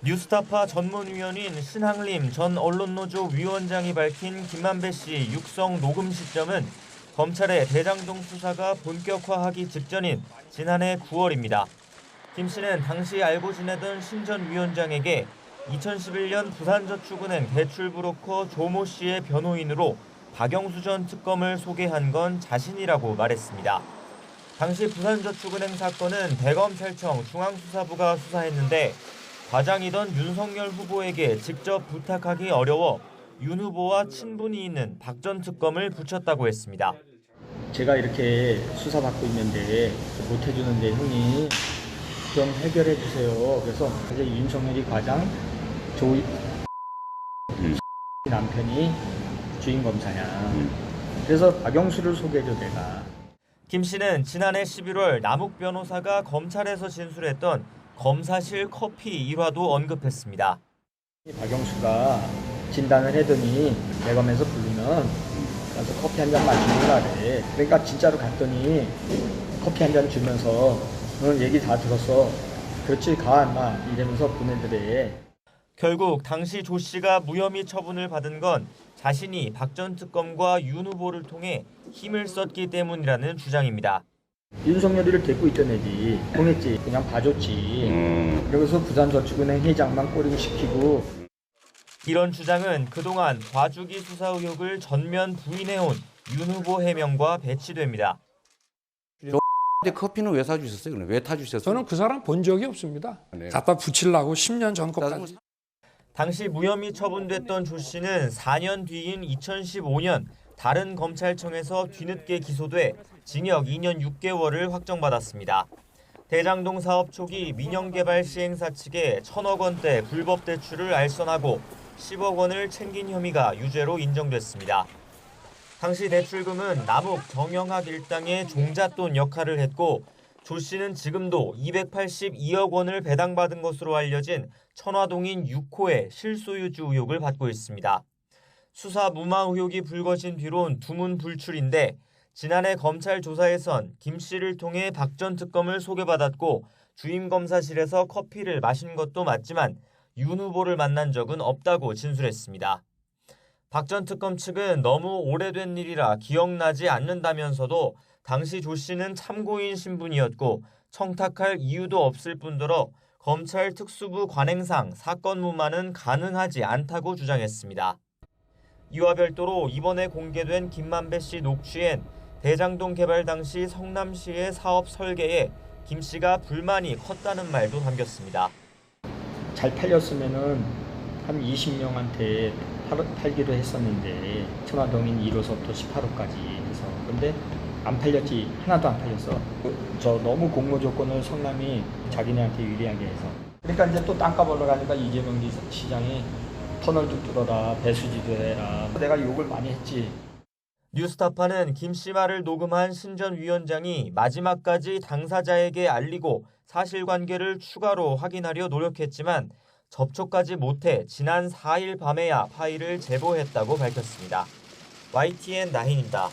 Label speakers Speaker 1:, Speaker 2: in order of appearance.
Speaker 1: 뉴스타파 전문위원인 신항림 전 언론노조 위원장이 밝힌 김만배 씨 육성 녹음 시점은 검찰의 대장동 수사가 본격화하기 직전인 지난해 9월입니다. 김 씨는 당시 알고 지내던 신 전 위원장에게 2011년 부산저축은행 대출 브로커 조모 씨의 변호인으로 박영수 전 특검을 소개한 건 자신이라고 말했습니다. 당시 부산저축은행 사건은 대검찰청 중앙수사부가 수사했는데 과장이던 윤석열 후보에게 직접 부탁하기 어려워 윤 후보와 친분이 있는 박 전 특검을 붙였다고 했습니다.
Speaker 2: 제가 이렇게 수사받고 있는데 못 해주는데 형이 좀 해결해 주세요. 그래서 이제 윤석열이 과장, 조 남편이 주임 검사야. 그래서 박영수를 소개해줘 내가.
Speaker 1: 김 씨는 지난해 11월 남욱 변호사가 검찰에서 진술했던 검사실 커피 일화도 언급했습니다.
Speaker 2: 박영수가 진단을 하더니 대검에서 부르면 가서 커피 한 잔 마시려고 그래. 그러니까 진짜로 갔더니 커피 한 잔 주면서 너는 얘기 다 들었어. 그렇지 가 인마 이러면서 보내더래.
Speaker 1: 결국 당시 조 씨가 무혐의 처분을 받은 건 자신이 박 전 특검과 윤 후보를 통해 힘을 썼기 때문이라는 주장입니다.
Speaker 2: 윤석열이를 데리고 있던 애지. 통했지. 그냥 봐줬지. 그러면서 부산저축은행 회장만 꼬리를 시키고.
Speaker 1: 이런 주장은 그동안 봐주기 수사 의혹을 전면 부인해온 윤 후보 해명과 배치됩니다.
Speaker 3: 근데 커피는 왜 사주셨어요? 그럼 왜 타주셨어요?
Speaker 4: 저는 그 사람 본 적이 없습니다.
Speaker 3: 네.
Speaker 4: 갖다 붙이려고 10년 전 것까지.
Speaker 1: 당시 무혐의 처분됐던 조 씨는 4년 뒤인 2015년 다른 검찰청에서 뒤늦게 기소돼 징역 2년 6개월을 확정받았습니다. 대장동 사업 초기 민영개발 시행사 측에 1,000억 원대 불법 대출을 알선하고 10억 원을 챙긴 혐의가 유죄로 인정됐습니다. 당시 대출금은 남욱 정영학 일당의 종잣돈 역할을 했고 조 씨는 지금도 282억 원을 배당받은 것으로 알려진 천화동인 6호의 실소유주 의혹을 받고 있습니다. 수사 무마 의혹이 불거진 뒤론 두문불출인데 지난해 검찰 조사에선 김 씨를 통해 박 전 특검을 소개받았고 주임검사실에서 커피를 마신 것도 맞지만 윤 후보를 만난 적은 없다고 진술했습니다. 박 전 특검 측은 너무 오래된 일이라 기억나지 않는다면서도 당시 조 씨는 참고인 신분이었고 청탁할 이유도 없을 뿐더러 검찰 특수부 관행상 사건 무마는 가능하지 않다고 주장했습니다. 이와 별도로 이번에 공개된 김만배 씨 녹취엔 대장동 개발 당시 성남시의 사업 설계에 김 씨가 불만이 컸다는 말도 담겼습니다.
Speaker 2: 잘 팔렸으면은 한 20명한테 팔기로 했었는데 천화동인 1호서부터 18호까지 해서 근데 안 팔렸지. 하나도 안 팔렸어. 저 너무 공모 조건을 성남이 자기네한테 유리하게 해서 그러니까 이제 또 땅값 올라가니까 이재명 시장이 터널 좀 뚫어라 배수지도 해라. 내가 욕을 많이 했지.
Speaker 1: 뉴스타파는 김 씨 말을 녹음한 신 전 위원장이 마지막까지 당사자에게 알리고 사실관계를 추가로 확인하려 노력했지만 접촉까지 못해 지난 4일 밤에야 파일을 제보했다고 밝혔습니다. YTN 나인입니다.